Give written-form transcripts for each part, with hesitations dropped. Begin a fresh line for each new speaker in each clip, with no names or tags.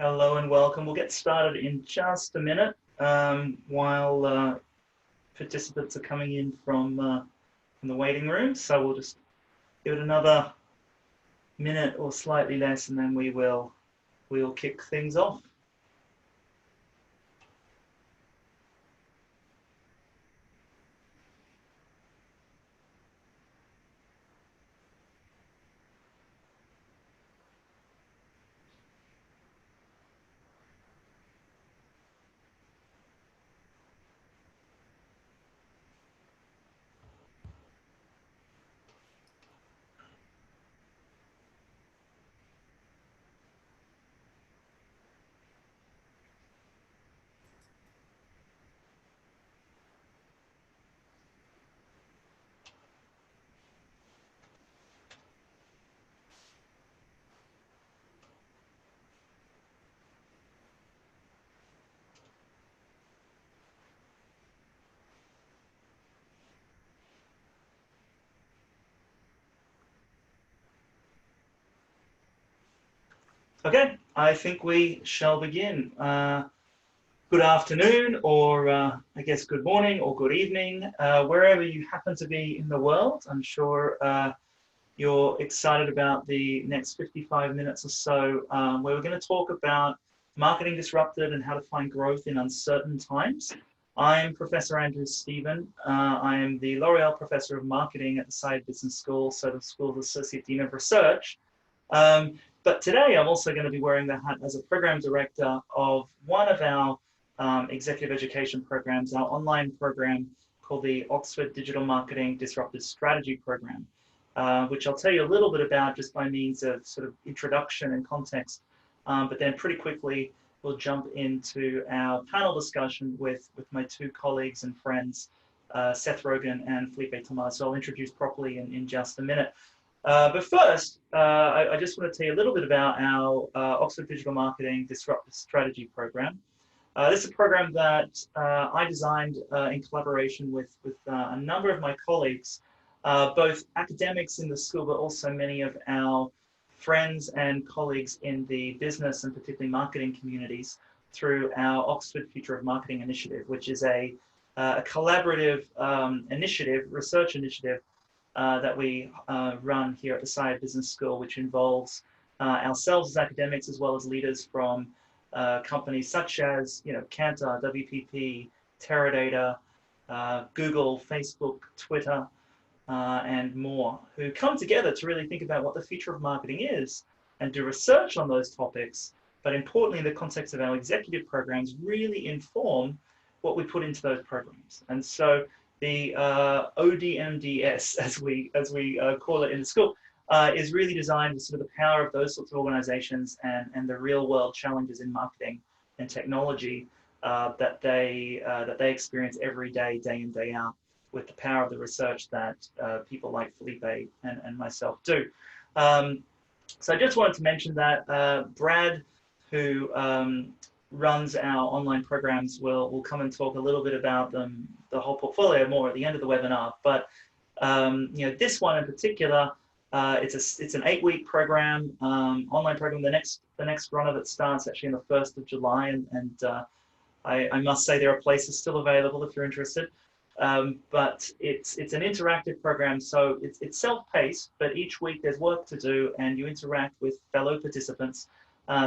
Hello and welcome. We'll get started in just a minute while participants are coming in from the waiting room. So we'll just give it another minute or slightly less, and then we'll kick things off. Okay, I think we shall begin. Good afternoon, or I guess good morning or good evening, wherever you happen to be in the world. I'm sure you're excited about the next 55 minutes or so, where we're going to talk about marketing disrupted and how to find growth in uncertain times. I'm Professor Andrew Stephen. I am the L'Oreal Professor of Marketing at the Saïd Business School, so the School of Associate Dean of Research. But today I'm also going to be wearing the hat as a program director of one of our executive education programs, our online program called the Oxford Digital Marketing Disruptive Strategy Program, which I'll tell you a little bit about just by means of sort of introduction and context. But then pretty quickly, we'll jump into our panel discussion with my two colleagues and friends, Seth Rogin and Felipe and Thomaz. So I'll introduce properly in just a minute. But first, I just want to tell you a little bit about our Oxford Digital Marketing Disruptive Strategy Program. This is a program that I designed in collaboration with a number of my colleagues, both academics in the school, but also many of our friends and colleagues in the business and particularly marketing communities through our Oxford Future of Marketing initiative, which is a collaborative initiative, research initiative that we run here at the Saïd Business School, which involves ourselves as academics as well as leaders from companies such as Kantar, WPP, Teradata, Google, Facebook, Twitter, and more, who come together to really think about what the future of marketing is and do research on those topics, but importantly, in the context of our executive programs, really inform what we put into those programs. And so the ODMDS, as we call it in the school, is really designed with sort of the power of those sorts of organizations and the real world challenges in marketing and technology that they experience every day, day in, day out, with the power of the research that people like Felipe and myself do. So I just wanted to mention that Brad, who runs our online programs, will come and talk a little bit about them, the whole portfolio, more at the end of the webinar. But this one in particular, it's an 8-week program, online program. The next run of it starts actually on the 1st of July, and I must say there are places still available if you're interested. But it's an interactive program, so it's self-paced, but each week there's work to do and you interact with fellow participants.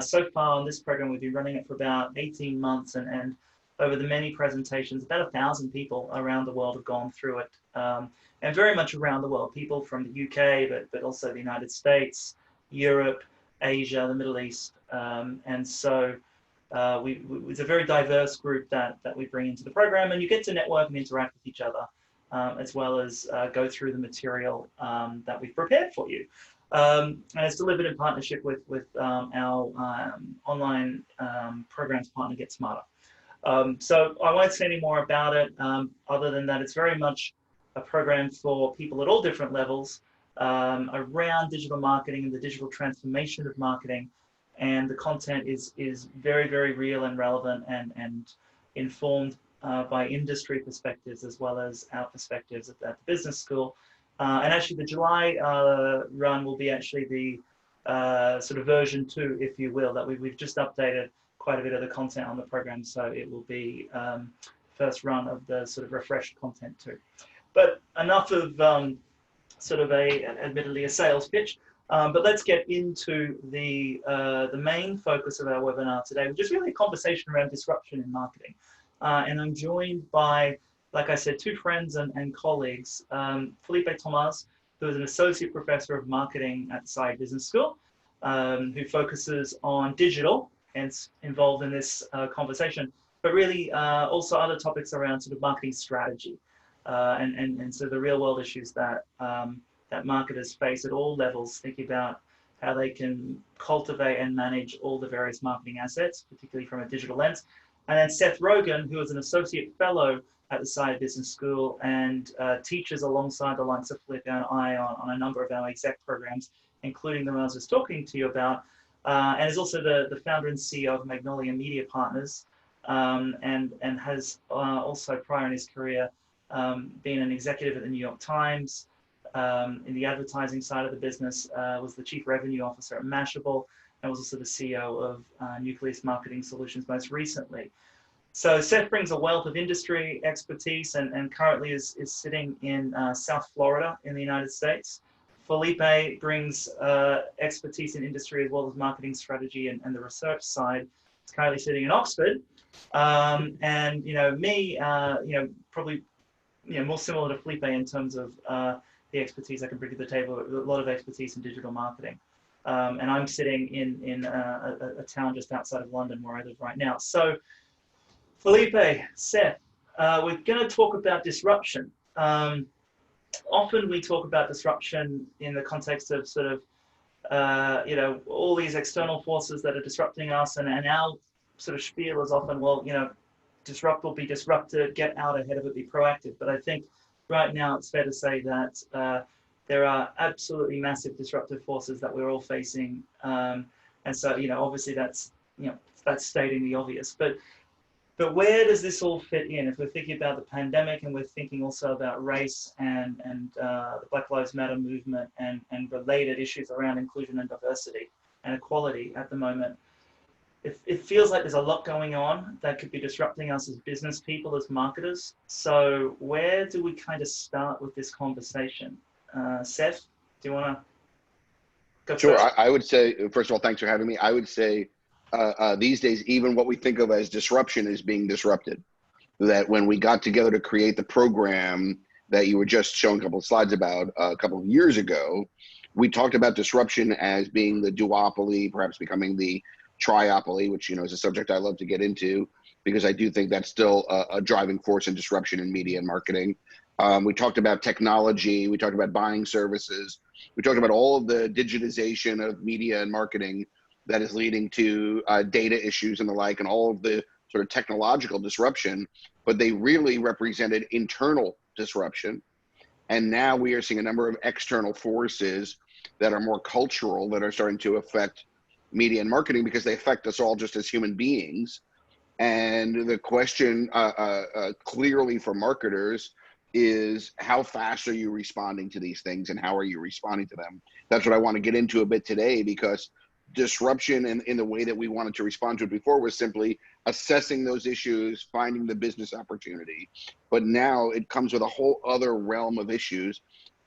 So far on this program, we've been running it for about 18 months, and over the many presentations, about 1,000 people around the world have gone through it, and very much around the world, people from the UK, but also the United States, Europe, Asia, the Middle East, and so it's a very diverse group that we bring into the program, and you get to network and interact with each other, as well as go through the material that we've prepared for you. And it's delivered in partnership with our online programs partner, Get Smarter. So I won't say any more about it, other than that it's very much a program for people at all different levels around digital marketing and the digital transformation of marketing. And the content is very, very real and relevant and informed by industry perspectives as well as our perspectives at the business school. And actually the July run will be actually sort of version 2, if you will, that we've just updated quite a bit of the content on the program, so it will be first run of the sort of refreshed content too. But enough of sort of admittedly a sales pitch. But let's get into the main focus of our webinar today, which is really a conversation around disruption in marketing. And I'm joined by, like I said, two friends and colleagues, Felipe Thomaz, who is an associate professor of marketing at Saïd Business School, who focuses on digital and involved in this conversation, but really also other topics around sort of marketing strategy and so the real world issues that that marketers face at all levels, thinking about how they can cultivate and manage all the various marketing assets, particularly from a digital lens. And then Seth Rogin, who is an associate fellow at the Saïd Business School and teaches alongside the likes of Felipe and I on a number of our exec programs, including the one I was just talking to you about, and is also the founder and CEO of Magnolia Media Partners, and has also prior in his career been an executive at the New York Times, in the advertising side of the business, was the chief revenue officer at Mashable, and was also the CEO of Nucleus Marketing Solutions most recently. So Seth brings a wealth of industry expertise and currently is sitting in South Florida in the United States. Felipe brings expertise in industry as well as marketing strategy and the research side. He's currently sitting in Oxford. And, me, probably, more similar to Felipe in terms of the expertise I can bring to the table, a lot of expertise in digital marketing. And I'm sitting in a town just outside of London where I live right now. So Felipe, Seth, we're going to talk about disruption. Often we talk about disruption in the context of sort of, all these external forces that are disrupting us, and our sort of spiel is often, well, disrupt or be disrupted, get out ahead of it, be proactive. But I think right now it's fair to say that there are absolutely massive disruptive forces that we're all facing. And so, obviously that's stating the obvious. But where does this all fit in? If we're thinking about the pandemic and we're thinking also about race and the Black Lives Matter movement and related issues around inclusion and diversity and equality at the moment, it feels like there's a lot going on that could be disrupting us as business people, as marketers. So where do we kind of start with this conversation? Seth, do you want to go
Sure.
first?
I would say, first of all, thanks for having me. I would say these days, even what we think of as disruption is being disrupted. That when we got together to create the program that you were just showing a couple of slides about a couple of years ago, we talked about disruption as being the duopoly, perhaps becoming the triopoly, which is a subject I love to get into because I do think that's still a driving force in disruption in media and marketing. We talked about technology, we talked about buying services, we talked about all of the digitization of media and marketing that is leading to data issues and the like, and all of the sort of technological disruption, but they really represented internal disruption. And now we are seeing a number of external forces that are more cultural that are starting to affect media and marketing because they affect us all just as human beings. And the question clearly for marketers is how fast are you responding to these things and how are you responding to them? That's what I want to get into a bit today, because disruption in the way that we wanted to respond to it before was simply assessing those issues, finding the business opportunity. But now it comes with a whole other realm of issues,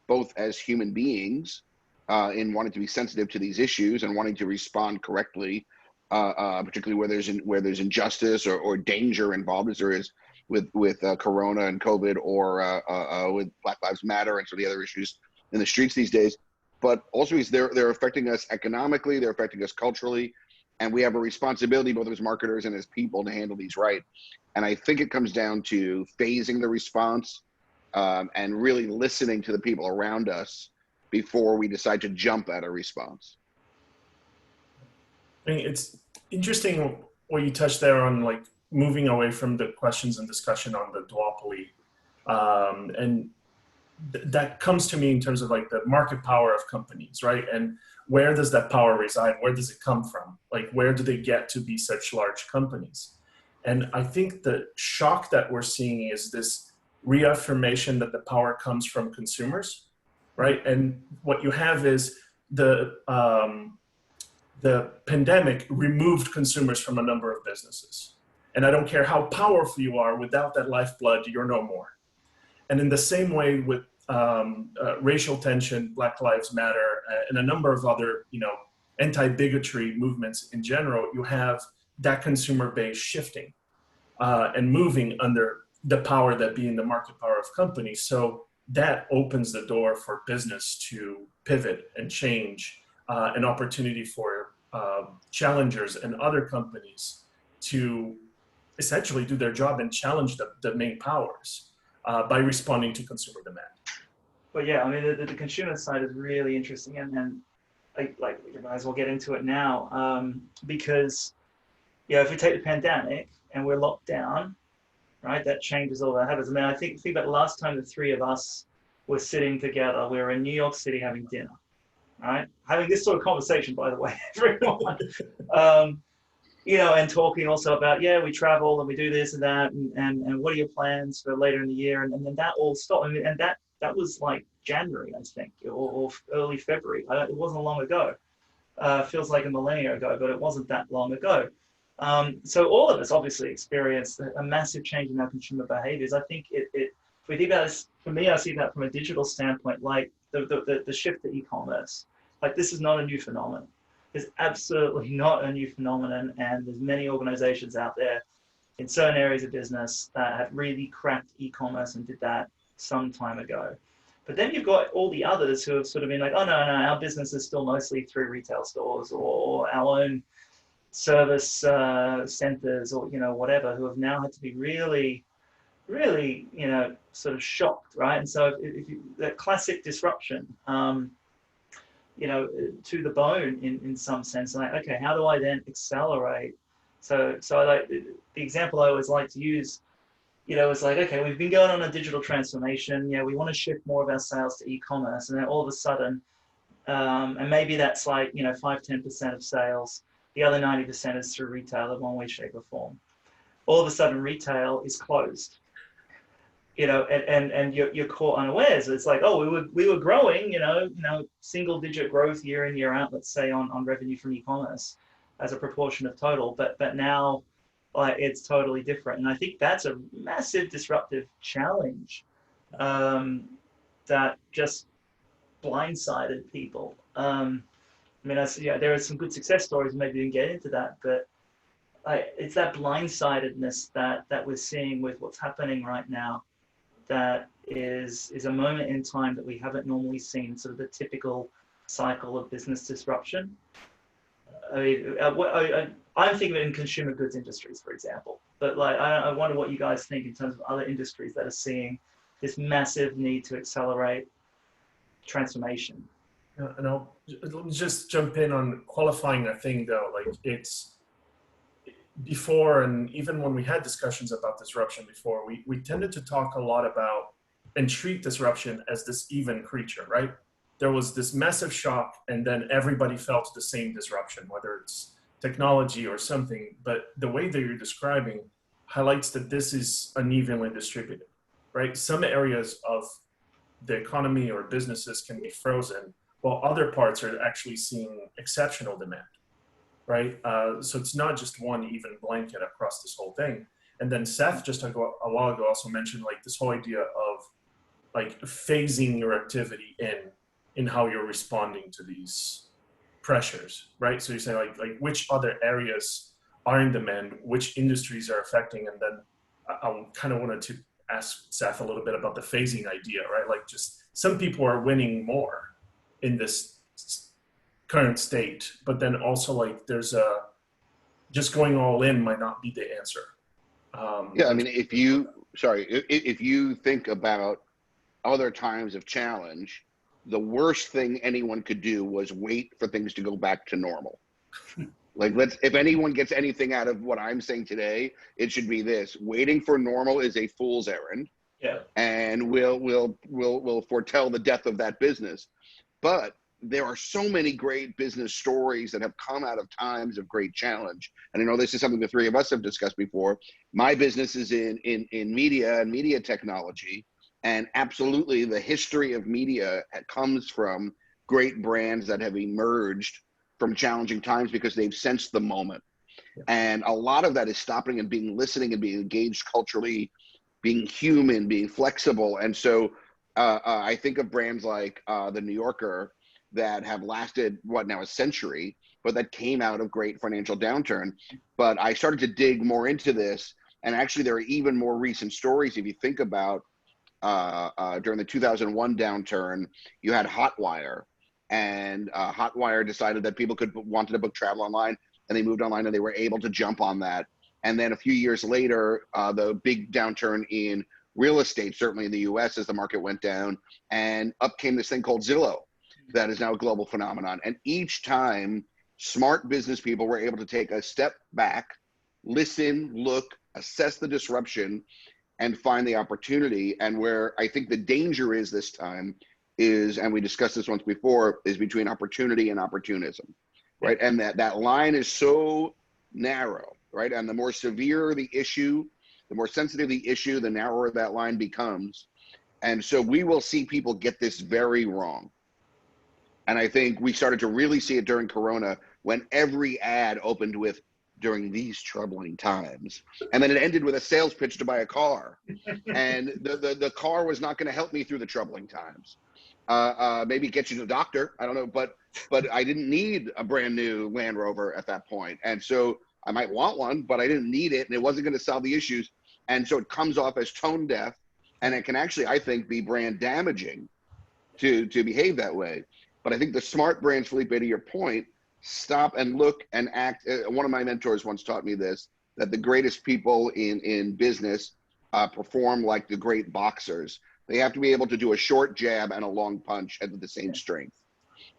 both as human beings in wanting to be sensitive to these issues and wanting to respond correctly, particularly where there's injustice or danger involved, as there is with Corona and COVID, or with Black Lives Matter and some of the other issues in the streets these days. But also they're affecting us economically, they're affecting us culturally, and we have a responsibility both as marketers and as people to handle these right. And I think it comes down to phasing the response and really listening to the people around us before we decide to jump at a response.
I think it's interesting what you touched there on, like, moving away from the questions and discussion on the duopoly. And that comes to me in terms of like the market power of companies, right? And where does that power reside? Where does it come from? Like, where do they get to be such large companies? And I think the shock that we're seeing is this reaffirmation that the power comes from consumers, right? And what you have is the the pandemic removed consumers from a number of businesses. And I don't care how powerful you are, without that lifeblood, you're no more. And in the same way with racial tension, Black Lives Matter, and a number of other, anti-bigotry movements in general, you have that consumer base shifting and moving under the power that being the market power of companies. So that opens the door for business to pivot and change, an opportunity for challengers and other companies to essentially do their job and challenge the main powers by responding to consumer demand.
But yeah, I mean, the consumer side is really interesting, and like you might as well get into it now, because if we take the pandemic and we're locked down, right, that changes all that happens. I mean, I think about the last time the three of us were sitting together, we were in New York City having dinner, right? Having this sort of conversation, by the way, everyone. And talking also about, we travel and we do this and that, and what are your plans for later in the year? And then that all stopped. I mean, and that was like January, I think, or early February. It wasn't long ago. Feels like a millennia ago, but it wasn't that long ago. So all of us obviously experienced a massive change in our consumer behaviors. I think if we think about this, for me, I see that from a digital standpoint, like the shift to e-commerce. Like, this is not a new phenomenon. It's absolutely not a new phenomenon, and there's many organizations out there in certain areas of business that have really cracked e-commerce and did that some time ago. But then you've got all the others who have sort of been like, oh no, our business is still mostly through retail stores or our own service centers, or whatever, who have now had to be really sort of shocked, right? And so if you, that classic disruption, to the bone in some sense, like, okay, how do I then accelerate? So I like the example I always like to use, it's like, okay, we've been going on a digital transformation, we want to shift more of our sales to e-commerce, and then all of a sudden, and maybe that's like 5-10% of sales, the other 90% is through retail in one way, shape, or form. All of a sudden, retail is closed. And you're caught unawares. It's like, oh, we were growing, single digit growth year in, year out, let's say, on revenue from e-commerce as a proportion of total, but now it's totally different. And I think that's a massive disruptive challenge that just blindsided people. There are some good success stories, maybe we can get into that, but it's that blindsidedness that we're seeing with what's happening right now. That is a moment in time that we haven't normally seen, sort of the typical cycle of business disruption. I'm thinking of it in consumer goods industries, for example, but I wonder what you guys think in terms of other industries that are seeing this massive need to accelerate transformation.
And I'll just jump in on qualifying that thing, though. Like, it's before, and even when we had discussions about disruption before, we tended to talk a lot about and treat disruption as this even creature, right? There was this massive shock, and then everybody felt the same disruption, whether it's technology or something. But the way that you're describing highlights that this is unevenly distributed, right? Some areas of the economy or businesses can be frozen, while other parts are actually seeing exceptional demand. Right? So it's not just one even blanket across this whole thing. And then Seth just a while ago also mentioned like this whole idea of like phasing your activity in how you're responding to these pressures, right? So you say like which other areas are in demand, which industries are affecting, and then I kind of wanted to ask Seth a little bit about the phasing idea, right? Like, just some people are winning more in this current state, but then also like there's just going all in might not be the answer.
I mean, if you think about other times of challenge, the worst thing anyone could do was wait for things to go back to normal. Like, if anyone gets anything out of what I'm saying today, it should be this: waiting for normal is a fool's errand.
Yeah.
And will foretell the death of that business. But there are so many great business stories that have come out of times of great challenge. And I know this is something the three of us have discussed before. My business is in media and media technology. And absolutely, the history of media comes from great brands that have emerged from challenging times because they've sensed the moment. And a lot of that is stopping and listening and being engaged culturally, being human, being flexible. And so I think of brands like the New Yorker that have lasted, what now, a century, but that came out of great financial downturn. But I started to dig more into this. And actually, there are even more recent stories. If you think about during the 2001 downturn, you had Hotwire. And Hotwire decided that people wanted to book travel online, and they moved online and they were able to jump on that. And then a few years later, the big downturn in real estate, certainly in the US, as the market went down, and up came this thing called Zillow that is now a global phenomenon. And each time, smart business people were able to take a step back, listen, look, assess the disruption, and find the opportunity. And where I think the danger is this time is, and we discussed this once before, is between opportunity and opportunism. Right, and that line is so narrow, right? And the more severe the issue, the more sensitive the issue, the narrower that line becomes. And so we will see people get this very wrong. And I think we started to really see it during Corona, when every ad opened with "during these troubling times," and then it ended with a sales pitch to buy a car. And the car was not going to help me through the troubling times. Maybe get you to the doctor, I don't know, but I didn't need a brand new Land Rover at that point. And so I might want one, but I didn't need it, and it wasn't going to solve the issues. And so it comes off as tone deaf, and it can actually, I think, be brand damaging to behave that way. But I think the smart brands, Felipe, to your point, stop and look and act. One of my mentors once taught me this, that the greatest people in business perform like the great boxers. They have to be able to do a short jab and a long punch at the same strength.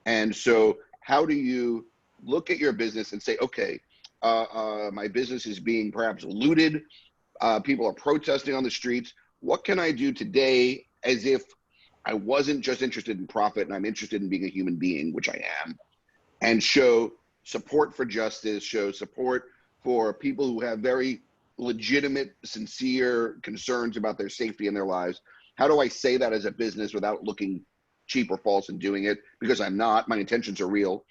And so how do you look at your business and say, okay, my business is being perhaps looted. People are protesting on the streets. What can I do today as if I wasn't just interested in profit and I'm interested in being a human being, which I am, and show support for justice, show support for people who have very legitimate, sincere concerns about their safety in their lives. How do I say that as a business without looking cheap or false in doing it? Because I'm not, my intentions are real.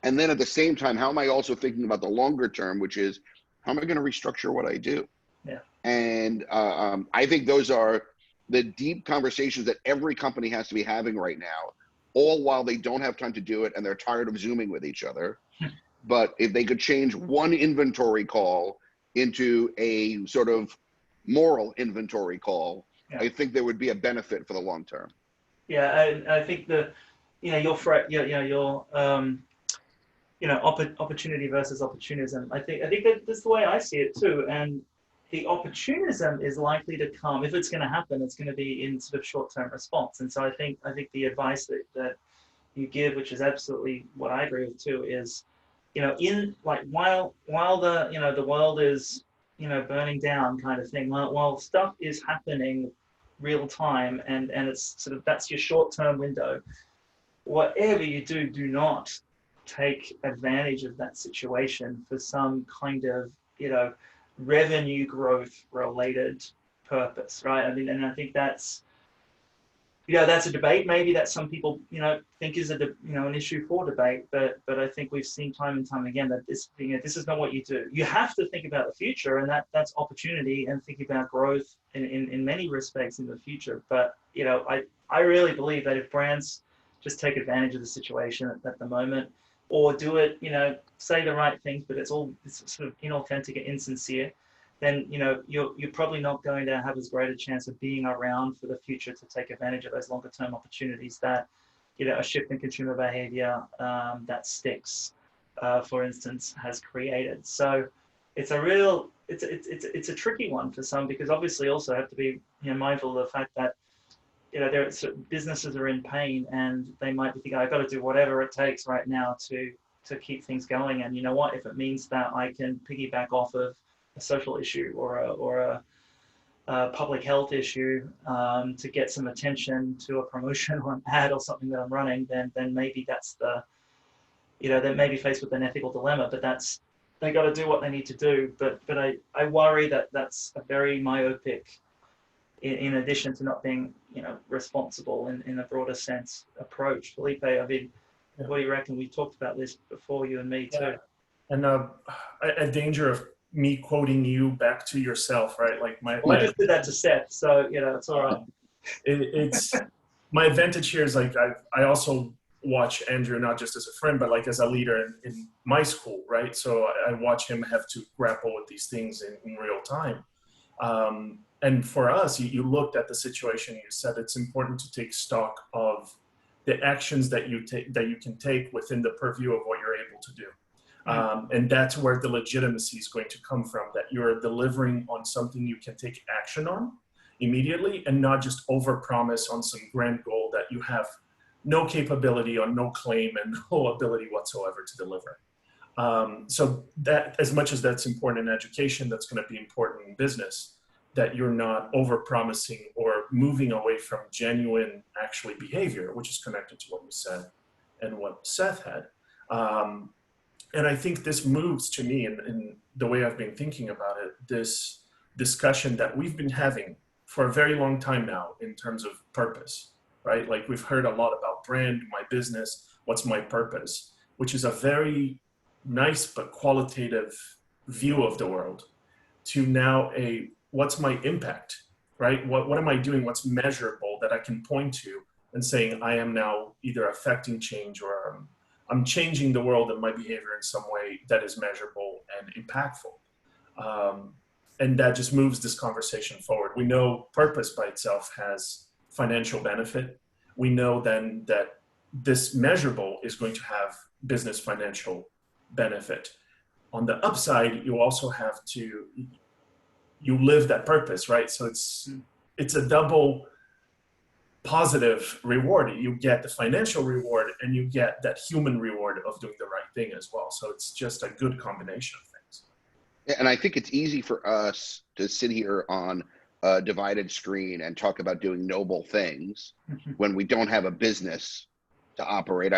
And then at the same time, how am I also thinking about the longer term, which is, how am I going to restructure what I do?
Yeah.
And I think those are the deep conversations that every company has to be having right now, all while they don't have time to do it and they're tired of Zooming with each other. But if they could change one inventory call into a sort of moral inventory call, I think there would be a benefit for the long term.
Yeah, I think opportunity versus opportunism. I think that's the way I see it too. And the opportunism is likely to come, if it's going to happen, it's going to be in sort of short-term response. And so I think the advice that you give, which is absolutely what I agree with too, is, in like while the world is burning down kind of thing, while stuff is happening real time and it's sort of, that's your short-term window, whatever you do not take advantage of that situation for some kind of revenue growth related purpose, right? I mean, and I think that's that's a debate maybe that some people think is an issue for debate, but I think we've seen time and time again that this is not what you do. You have to think about the future, and that's opportunity, and think about growth in many respects in the future. But I really believe that if brands just take advantage of the situation at the moment, or do it, say the right things, but it's sort of inauthentic and insincere, then you're probably not going to have as great a chance of being around for the future to take advantage of those longer term opportunities that a shift in consumer behavior that sticks, for instance, has created. So it's a tricky one for some, because obviously also have to be mindful of the fact that businesses are in pain, and they might be thinking, I've got to do whatever it takes right now to keep things going. And you know what, if it means that I can piggyback off of a social issue or a public health issue to get some attention to a promotion or an ad or something that I'm running, then maybe that's they may be faced with an ethical dilemma, but they got to do what they need to do. But I worry that that's a very myopic, in addition to not being responsible in a broader sense approach. Felipe, I mean,
Yeah.
What do you reckon? We talked about this before, you and me too.
Yeah. And a danger of me quoting you back to yourself, right? Like
Well, I just did that to Seth, so it's all right.
It's my advantage here is like I also watch Andrew not just as a friend, but like as a leader in my school, right? So I watch him have to grapple with these things in real time. And for us, you looked at the situation. You said it's important to take stock of the actions that you can take within the purview of what you're able to do. And that's where the legitimacy is going to come from, that you're delivering on something you can take action on immediately and not just overpromise on some grand goal that you have no capability on, no claim, and no ability whatsoever to deliver. So that, as much as that's important in education, that's going to be important in business, that you're not overpromising or moving away from genuine actually behavior, which is connected to what you said and what Seth had. And I think this moves to me in the way I've been thinking about it, this discussion that we've been having for a very long time now in terms of purpose, right? Like we've heard a lot about brand, my business, what's my purpose, which is a very nice but qualitative view of the world, to now what's my impact, right? What am I doing? What's measurable that I can point to and saying I am now either affecting change or I'm changing the world and my behavior in some way that is measurable and impactful. And that just moves this conversation forward. We know purpose by itself has financial benefit. We know then that this measurable is going to have business financial benefit. On the upside, you also have to, you live that purpose, right? So it's a double positive reward. You get the financial reward and you get that human reward of doing the right thing as well. So it's just a good combination of things.
And I think it's easy for us to sit here on a divided screen and talk about doing noble things when we don't have a business to operate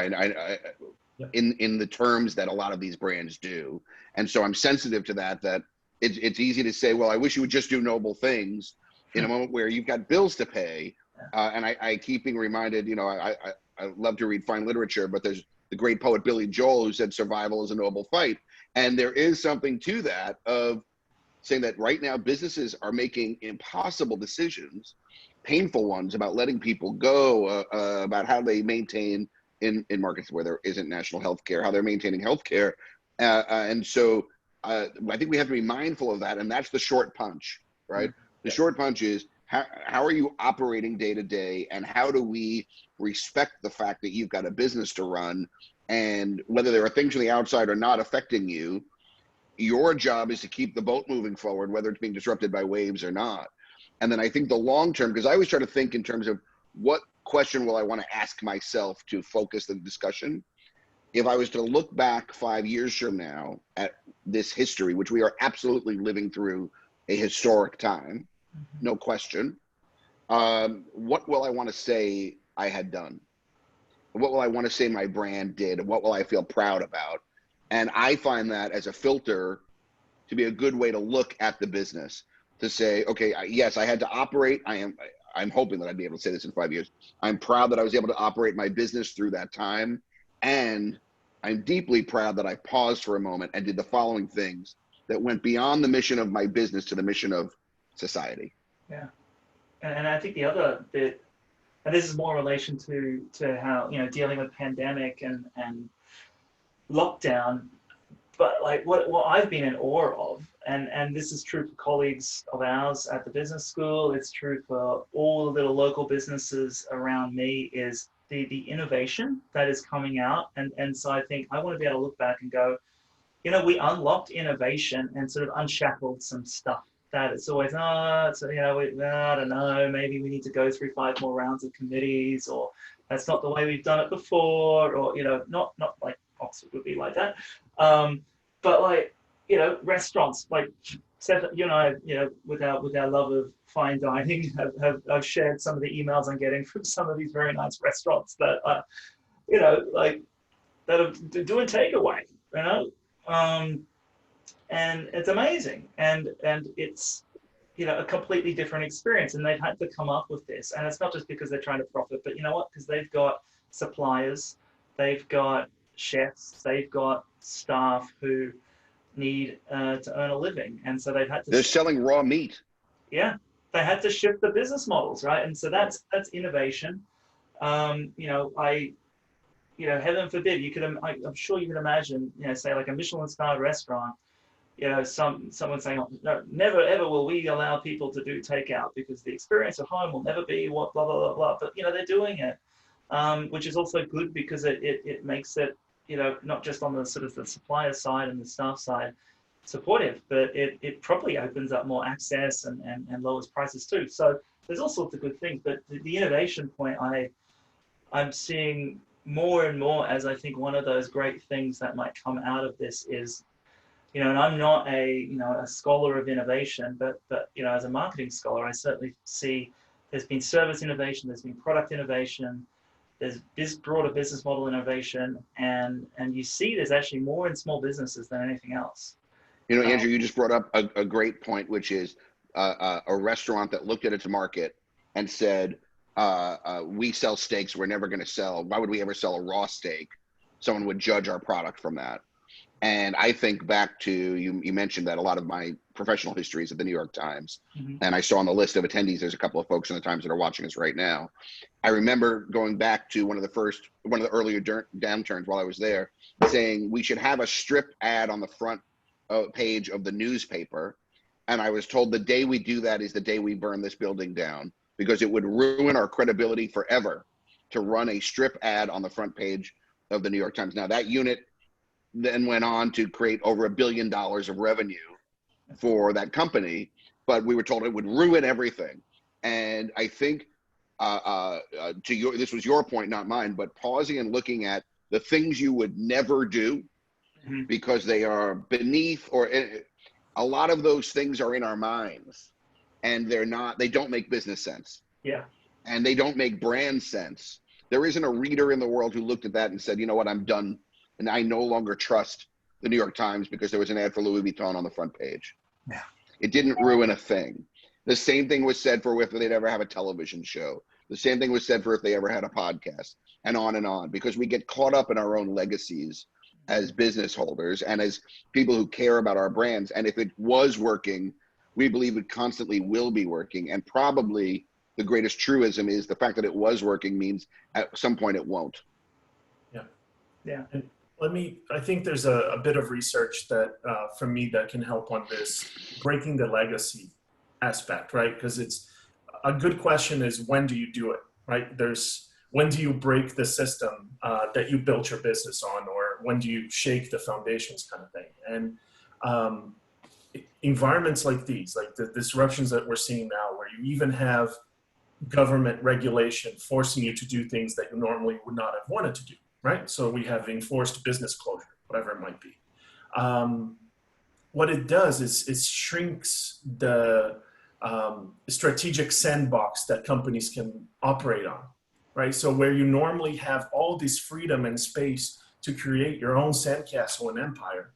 in the terms that a lot of these brands do. And so I'm sensitive to that it's easy to say, well, I wish you would just do noble things in a moment where you've got bills to pay. And I keep being reminded, I love to read fine literature, but there's the great poet Billy Joel who said survival is a noble fight. And there is something to that of saying that right now businesses are making impossible decisions, painful ones, about letting people go, about how they maintain in markets where there isn't national health care, how they're maintaining health care. And so I think we have to be mindful of that. And that's the short punch, right? The short punch is, how are you operating day to day, and how do we respect the fact that you've got a business to run, and whether there are things from the outside or not affecting you, your job is to keep the boat moving forward, whether it's being disrupted by waves or not. And then I think the long term, because I always try to think in terms of what question will I want to ask myself to focus the discussion. If I was to look back 5 years from now at this history, which we are absolutely living through a historic time, no question, what will I want to say I had done? What will I want to say my brand did? What will I feel proud about? And I find that as a filter to be a good way to look at the business, to say, okay, yes, I had to operate. I'm hoping that I'd be able to say this in 5 years. I'm proud that I was able to operate my business through that time. And I'm deeply proud that I paused for a moment and did the following things that went beyond the mission of my business to the mission of society.
Yeah. And I think the other bit, and this is more in relation to how, dealing with pandemic and lockdown, but like what I've been in awe of, and this is true for colleagues of ours at the business school, it's true for all the little local businesses around me, is the innovation that is coming out. And so I think I want to be able to look back and go, we unlocked innovation and sort of unshackled some stuff that it's always, I don't know, maybe we need to go through 5 more rounds of committees, or that's not the way we've done it before, or, not like Oxford would be like that. But like, restaurants, like Seth, you and I, with our love of fine dining, have shared some of the emails I'm getting from some of these very nice restaurants that are, like, that are doing takeaway, and it's amazing, and it's a completely different experience, and they've had to come up with this, and it's not just because they're trying to profit, but you know what, because they've got suppliers they've got chefs, they've got staff who need to earn a living, and so they've had to.
They're selling raw meat.
Yeah, they had to shift the business models, right? And so that's innovation. Heaven forbid, I'm sure you can imagine, say like a Michelin-starred restaurant, someone saying, oh, no, never ever will we allow people to do takeout because the experience at home will never be what blah blah blah blah. But they're doing it, which is also good because it makes it not just on the sort of the supplier side and the staff side supportive, but it probably opens up more access and lowers prices too. So there's all sorts of good things. But the innovation point I'm seeing more and more as I think one of those great things that might come out of this is, and I'm not a scholar of innovation, but as a marketing scholar, I certainly see there's been service innovation, there's been product innovation, there's this broader business model innovation, and you see there's actually more in small businesses than anything else.
Andrew, you just brought up a great point, which is a restaurant that looked at its market and said, we sell steaks, we're never going to sell. Why would we ever sell a raw steak? Someone would judge our product from that. And I think back to, you mentioned that a lot of my professional history is at the New York Times. Mm-hmm. And I saw on the list of attendees, there's a couple of folks in the Times that are watching us right now. I remember going back to one of the earlier downturns while I was there, saying we should have a strip ad on the front page of the newspaper. And I was told the day we do that is the day we burn this building down, because it would ruin our credibility forever to run a strip ad on the front page of the New York Times. Now that unit then went on to create over $1 billion of revenue for that company, but we were told it would ruin everything. And I think this was your point, not mine, but pausing and looking at the things you would never do because they are beneath, or a lot of those things are in our minds and they don't make business sense.
Yeah.
And they don't make brand sense. There isn't a reader in the world who looked at that and said, you know what, I'm done. And I no longer trust the New York Times because there was an ad for Louis Vuitton on the front page.
Yeah.
It didn't ruin a thing. The same thing was said for if they'd ever have a television show. The same thing was said for if they ever had a podcast, and on, because we get caught up in our own legacies as business holders and as people who care about our brands. And if it was working, we believe it constantly will be working. And probably the greatest truism is the fact that it was working means at some point it won't.
Yeah.
Yeah.
And I think there's a bit of research that for me that can help on this breaking the legacy aspect, right? Because it's a good question is, when do you do it, right? When do you break the system that you built your business on, or when do you shake the foundations kind of thing? And environments like these, like the disruptions that we're seeing now, where you even have government regulation forcing you to do things that you normally would not have wanted to do, right? So we have enforced business closure, whatever it might be. What it does is it shrinks the strategic sandbox that companies can operate on, right? So where you normally have all this freedom and space to create your own sandcastle and empire,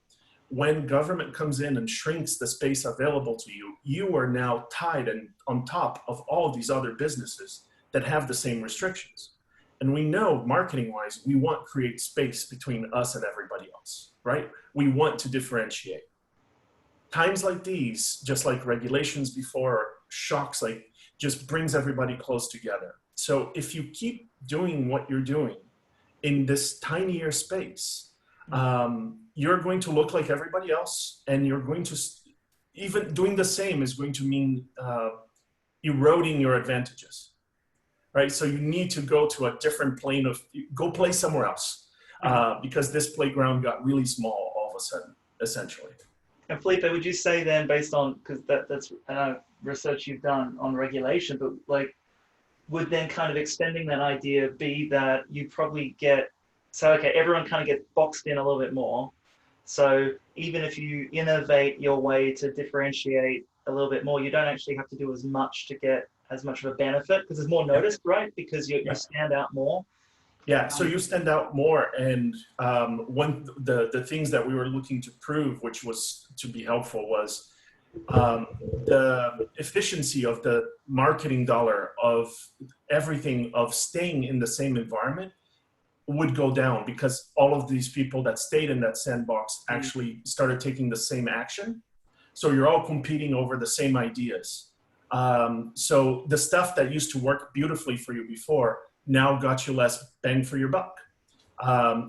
when government comes in and shrinks the space available to you, you are now tied and on top of all these other businesses that have the same restrictions. And we know, marketing-wise, we want to create space between us and everybody else, right? We want to differentiate. Times like these, just like regulations before, shocks like, just brings everybody close together. So if you keep doing what you're doing in this tinier space, you're going to look like everybody else, and you're going to, even doing the same is going to mean eroding your advantages, right? So you need to go to a different plane go play somewhere else because this playground got really small all of a sudden, essentially.
And Felipe, would you say then, based on, because that's research you've done on regulation, but like, would then kind of extending that idea be that you probably okay, everyone kind of gets boxed in a little bit more. So even if you innovate your way to differentiate a little bit more, you don't actually have to do as much to get as much of a benefit because there's more noticed, right? Because you stand out more.
Yeah, so you stand out more, and one the things that we were looking to prove, which was to be helpful, was the efficiency of the marketing dollar of everything, of staying in the same environment, would go down because all of these people that stayed in that sandbox actually started taking the same action. So you're all competing over the same ideas. So the stuff that used to work beautifully for you before now got you less bang for your buck.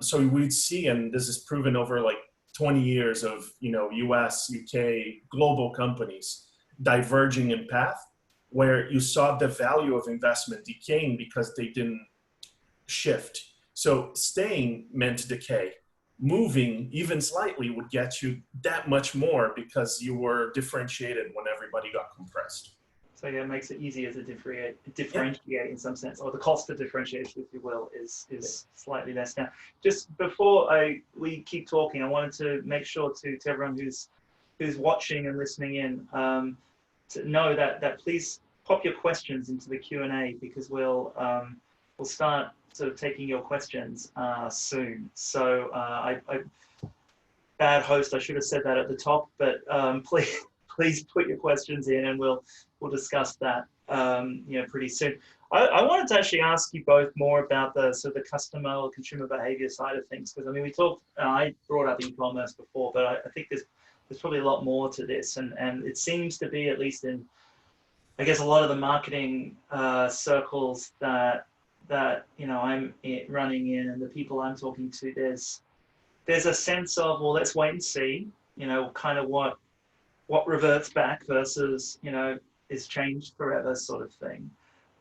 So we'd see, and this is proven over like 20 years of, you know, US, UK, global companies diverging in path, where you saw the value of investment decaying because they didn't shift. So staying meant decay. Moving even slightly would get you that much more because you were differentiated when everybody got compressed.
So yeah, it makes it easier to differentiate in some sense, or the cost of differentiation, if you will, is slightly less now. Just before we keep talking, I wanted to make sure to everyone who's watching and listening in to know that please pop your questions into the Q&A, because we'll start sort of taking your questions soon. So bad host, I should have said that at the top, but please put your questions in, and we'll discuss that pretty soon. I wanted to actually ask you both more about the sort of the customer or consumer behavior side of things, because I mean, we talked. I brought up e-commerce before, but I think there's probably a lot more to this, and it seems to be, at least in, I guess, a lot of the marketing circles that I'm running in, and the people I'm talking to, there's a sense of, well, let's wait and see, kind of what reverts back versus, is changed forever sort of thing.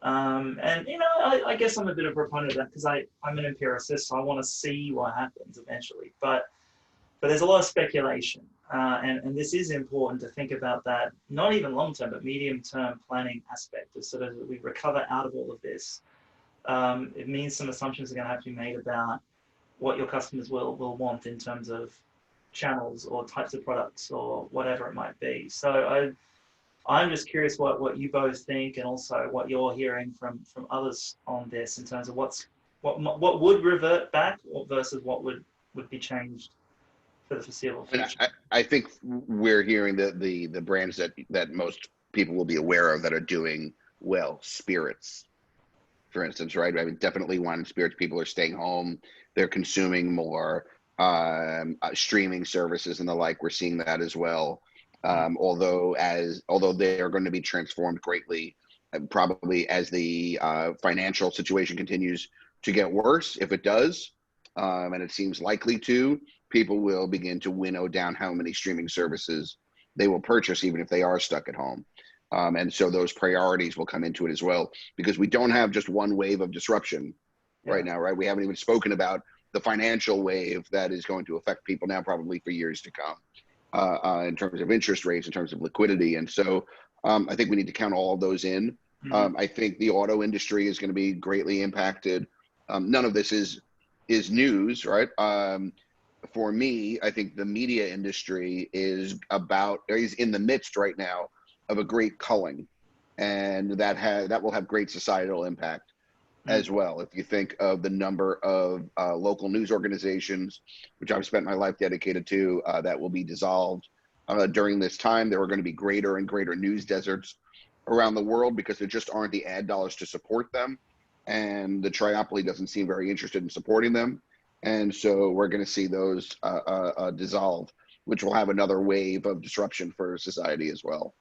I guess I'm a bit of a proponent of that, because I'm an empiricist, so I want to see what happens eventually. But there's a lot of speculation, and this is important to think about that, not even long-term, but medium-term planning aspect, of sort of we recover out of all of this. It means some assumptions are going to have to be made about what your customers will want in terms of channels or types of products or whatever it might be. So I'm just curious what you both think, and also what you're hearing from others on this in terms of what would revert back versus what would be changed for the foreseeable future.
I think we're hearing the brands that most people will be aware of that are doing well. Spirits, for instance, right? I mean, definitely wine and spirits. People are staying home. They're consuming more. Streaming services and the like. We're seeing that as well. Although they are going to be transformed greatly, probably as the financial situation continues to get worse. If it does, and it seems likely to, people will begin to winnow down how many streaming services they will purchase, even if they are stuck at home. And so those priorities will come into it as well, because we don't have just one wave of disruption right now, right? We haven't even spoken about the financial wave that is going to affect people now probably for years to come, in terms of interest rates, in terms of liquidity. And so I think we need to count all of those in. I think the auto industry is going to be greatly impacted. None of this is news, right? For me, I think the media industry is in the midst right now of a great culling, and that will have great societal impact as well. If you think of the number of local news organizations, which I've spent my life dedicated to, that will be dissolved during this time, there are going to be greater and greater news deserts around the world because there just aren't the ad dollars to support them, and the triopoly doesn't seem very interested in supporting them. And so we're going to see those dissolve, which will have another wave of disruption for society as well.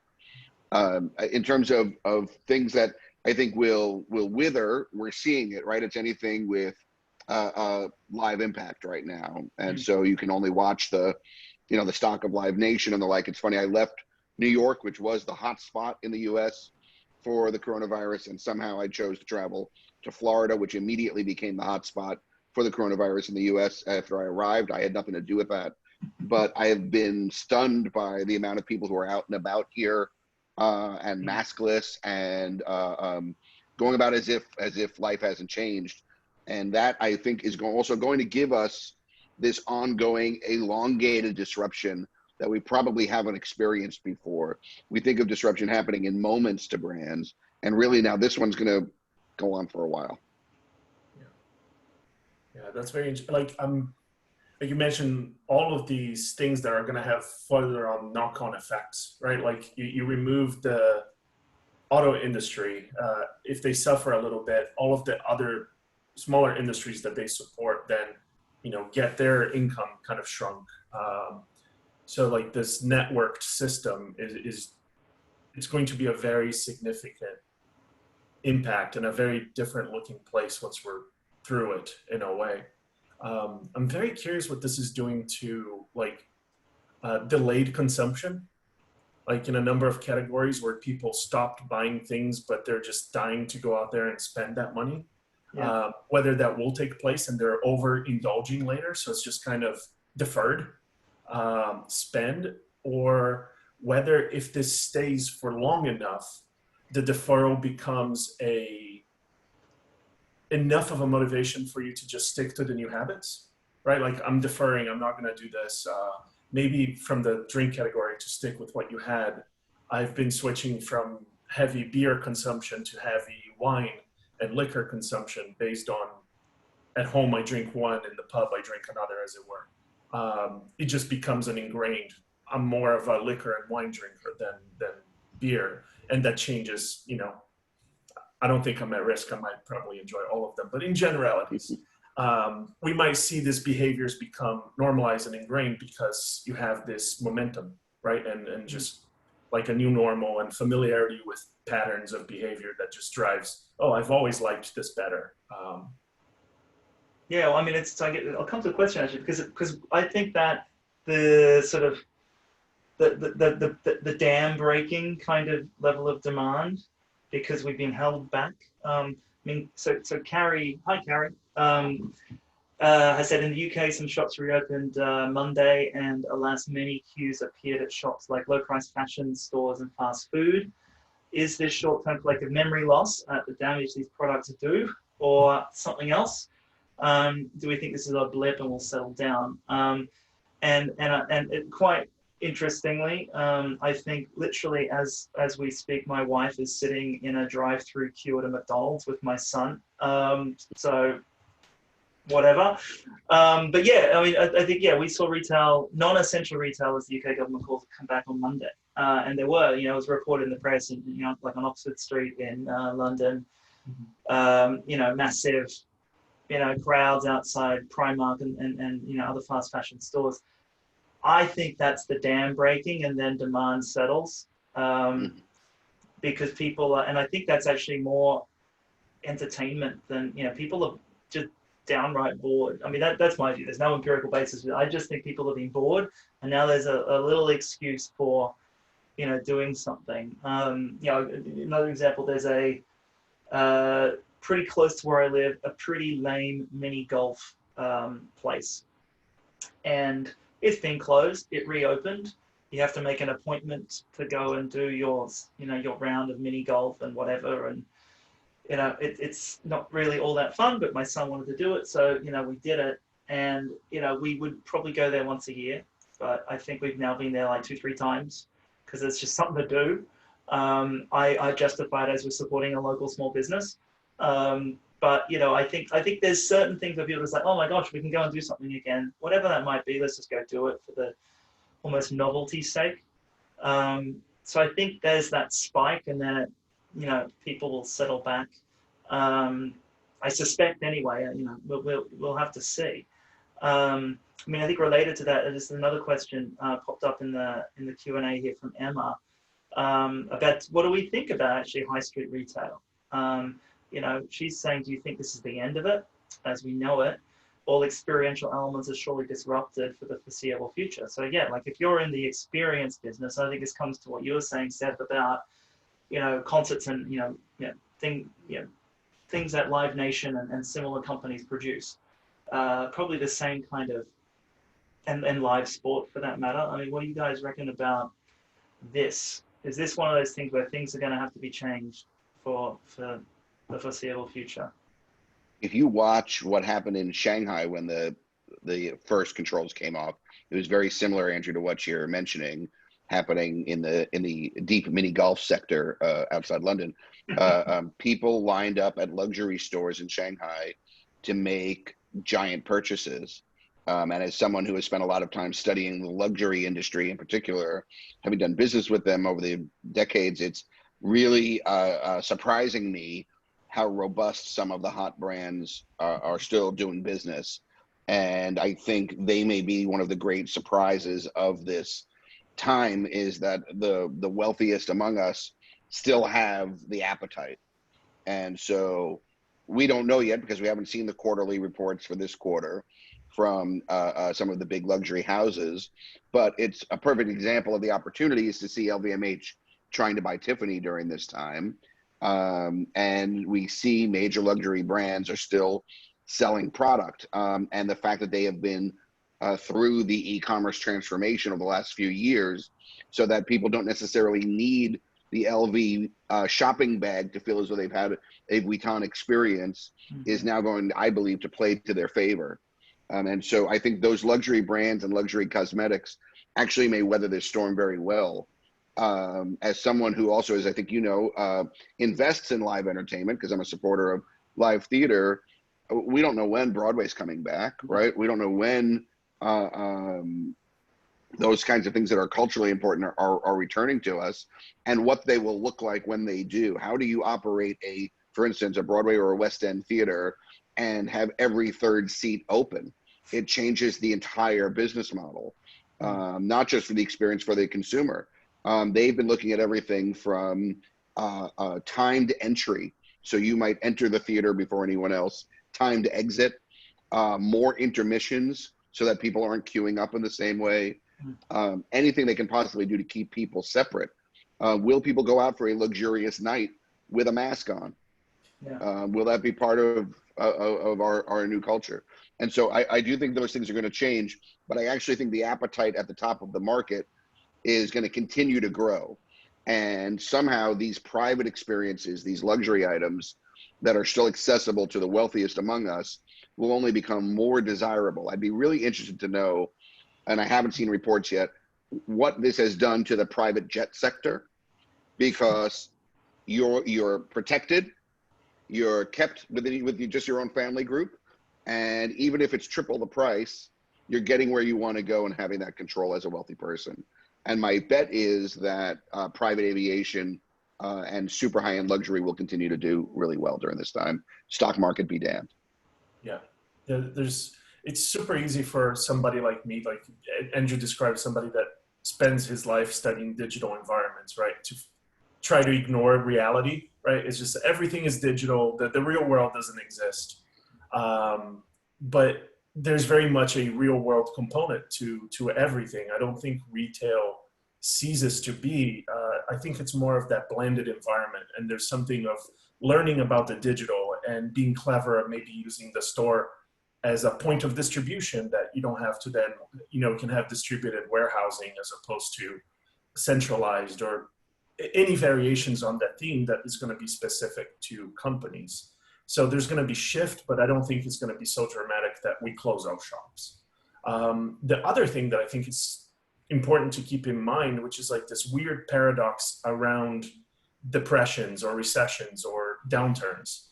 In terms of things that I think will wither, we're seeing it, right? It's anything with live impact right now. And so you can only watch the stock of Live Nation and the like. It's funny, I left New York, which was the hot spot in the US for the coronavirus, and somehow I chose to travel to Florida, which immediately became the hot spot for the coronavirus in the US after I arrived. I had nothing to do with that, but I have been stunned by the amount of people who are out and about here, and maskless, and going about as if life hasn't changed. And that, I think, is also going to give us this ongoing elongated disruption that we probably haven't experienced before. We think of disruption happening in moments to brands, and really now this one's going to go on for a while.
Yeah, that's very interesting. Like you mentioned, all of these things that are going to have further on knock-on effects, right? Like you remove the auto industry, if they suffer a little bit, all of the other smaller industries that they support then, get their income kind of shrunk. So like this networked system is it's going to be a very significant impact and a very different looking place once we're through it in a way. I'm very curious what this is doing to like delayed consumption, like in a number of categories where people stopped buying things, but they're just dying to go out there and spend that money.
Yeah.
Whether that will take place and they're overindulging later, so it's just kind of deferred spend, or whether if this stays for long enough, the deferral becomes enough of a motivation for you to just stick to the new habits, right? Like I'm deferring, I'm not going to do this. Maybe from the drink category to stick with what you had, I've been switching from heavy beer consumption to heavy wine and liquor consumption based on at home I drink one, in the pub I drink another, as it were. It just becomes an ingrained, I'm more of a liquor and wine drinker than beer. And that changes, I don't think I'm at risk. I might probably enjoy all of them, but in generalities, we might see these behaviors become normalized and ingrained because you have this momentum, right? And just like a new normal and familiarity with patterns of behavior that just drives, oh, I've always liked this better.
Yeah, well, I mean, I'll come to the question actually, because I think that the sort of the dam breaking kind of level of demand, because we've been held back. I mean, so Carrie, hi Carrie, has said in the UK some shops reopened Monday, and alas, many queues appeared at shops like low-price fashion stores and fast food. Is this short-term collective memory loss at the damage these products do, or something else? Do we think this is a blip and will settle down? And quite interestingly, I think literally as we speak, my wife is sitting in a drive-through queue at a McDonald's with my son. So whatever. But yeah, I mean, I think, yeah, we saw retail, non-essential retail, as the UK government calls it, come back on Monday. And there were, it was reported in the press, and, like on Oxford Street in London, massive, crowds outside Primark and other fast fashion stores. I think that's the dam breaking, and then demand settles, because people are, and I think that's actually more entertainment than, people are just downright bored. I mean, that's my view. There's no empirical basis. I just think people have been bored, and now there's a little excuse for, doing something. Another example, there's a pretty close to where I live, a pretty lame mini golf place, and it's been closed. It reopened. You have to make an appointment to go and do your round of mini golf and whatever. And, it's not really all that fun, but my son wanted to do it. So, we did it. And, we would probably go there once a year, but I think we've now been there like 2-3 times because it's just something to do. I justify it as we're supporting a local small business. But, I think there's certain things that people are like, oh my gosh, we can go and do something again, whatever that might be. Let's just go do it for the almost novelty's sake. So I think there's that spike, and then, people will settle back. I suspect anyway, we'll have to see. I mean, I think related to that, there's another question popped up in the Q&A here from Emma about what do we think about actually high street retail? She's saying, do you think this is the end of it as we know it? All experiential elements are surely disrupted for the foreseeable future. So again, like if you're in the experience business, I think this comes to what you were saying, Seth, about, concerts and, things that Live Nation and similar companies produce. Probably the same kind of, and live sport for that matter. I mean, what do you guys reckon about this? Is this one of those things where things are going to have to be changed for the foreseeable future?
If you watch what happened in Shanghai when the first controls came off, it was very similar, Andrew, to what you're mentioning happening in the deep mini golf sector outside London. People lined up at luxury stores in Shanghai to make giant purchases. And as someone who has spent a lot of time studying the luxury industry in particular, having done business with them over the decades, it's really surprising me how robust some of the hot brands are still doing business. And I think they may be one of the great surprises of this time, is that the wealthiest among us still have the appetite. And so we don't know yet, because we haven't seen the quarterly reports for this quarter from some of the big luxury houses, but it's a perfect example of the opportunities to see LVMH trying to buy Tiffany during this time. And we see major luxury brands are still selling product. And the fact that they have been through the e-commerce transformation over the last few years, so that people don't necessarily need the LV shopping bag to feel as though they've had a Vuitton experience, is now going, I believe, to play to their favor. And so I think those luxury brands and luxury cosmetics actually may weather this storm very well. As someone who also, as I think you know, invests in live entertainment, because I'm a supporter of live theater, we don't know when Broadway's coming back, right? We don't know when those kinds of things that are culturally important are returning to us, and what they will look like when they do. How do you operate for instance, a Broadway or a West End theater and have every third seat open? It changes the entire business model, not just for the experience for the consumer. They've been looking at everything from timed entry. So you might enter the theater before anyone else, timed exit, more intermissions so that people aren't queuing up in the same way. Anything they can possibly do to keep people separate. Will people go out for a luxurious night with a mask on? Yeah. Will that be part of our new culture? And so I do think those things are going to change, but I actually think the appetite at the top of the market is going to continue to grow. And somehow these private experiences, these luxury items that are still accessible to the wealthiest among us, will only become more desirable. I'd be really interested to know, and I haven't seen reports yet, what this has done to the private jet sector, because you're protected, you're kept with just your own family group, and even if it's triple the price, you're getting where you want to go and having that control as a wealthy person. And my bet is that private aviation and super high-end luxury will continue to do really well during this time. Stock market be damned.
Yeah, it's super easy for somebody like me, like Andrew described, somebody that spends his life studying digital environments, right, to try to ignore reality, right? It's just everything is digital, the real world doesn't exist. But there's very much a real world component to everything. I don't think retail ceases to be. I think it's more of that blended environment, and there's something of learning about the digital and being clever at maybe using the store as a point of distribution that you don't have to then, can have distributed warehousing as opposed to centralized, or any variations on that theme that is going to be specific to companies. So there's going to be shift, but I don't think it's going to be so dramatic that we close our shops. The other thing that I think is important to keep in mind, which is like this weird paradox around depressions or recessions or downturns,